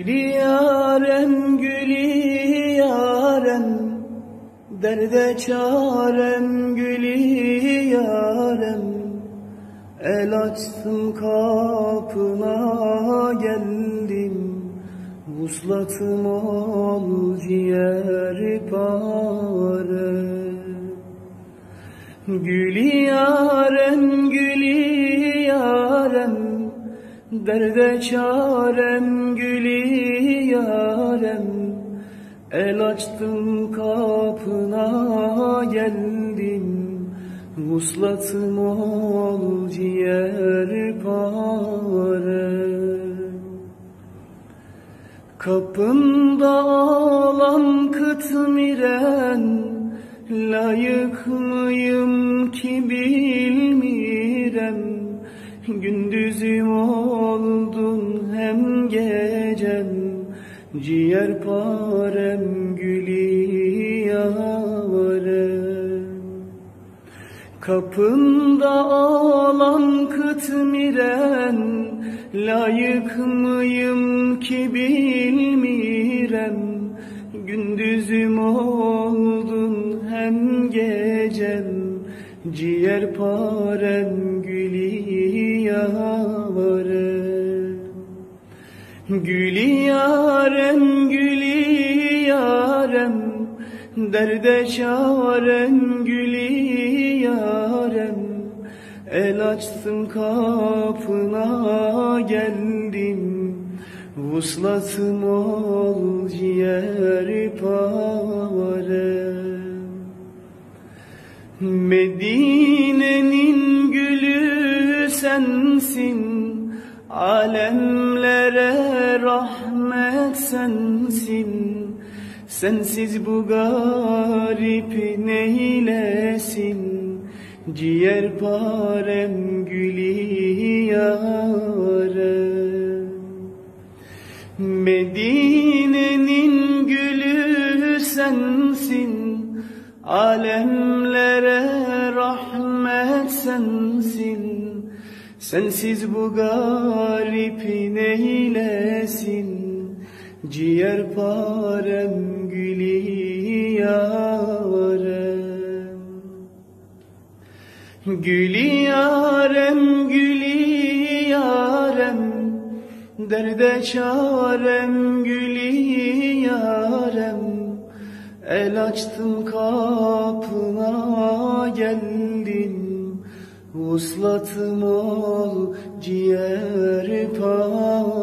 Gülü yarem, gülü yarem, derde çarem, gülü yarem. El açtım kapına geldim, vuslatım ol ciğer pare. Gülü yarem, gülü yarem, derde çarem, gülü yarem. El açtım kapına geldim, vuslatım ol ciğer pare. Kapında ağlam kıtmiren, layık mıyım ki bilmirem. Gündüzüm oldun hem gecem, ciğer parem, gülü yarem. Kapında ağlam kıtmiren, layık mıyım ki bilmirem. Gündüzüm oldun hem gecem, ciğer parem, gülü yarem. Gülü yarem, gülü yarem, derde çarem, gülü yarem. El açtım kapına geldim, vuslatım ol ciğer pare. Medine'nin gülü sensin, alemlere rahmet sensin. Sensiz bu garip neylesin, ciğer parem, gülü yarem. Medine'nin gülü sensin, alemlere rahmet sensin. Sensiz bu garip neylesin, ciğer parem, gülü yarem. Gülü yarem, gülü yarem, derde çarem, gülü yarem. El açtım kapına geldim, vuslatım ol ciğer pare.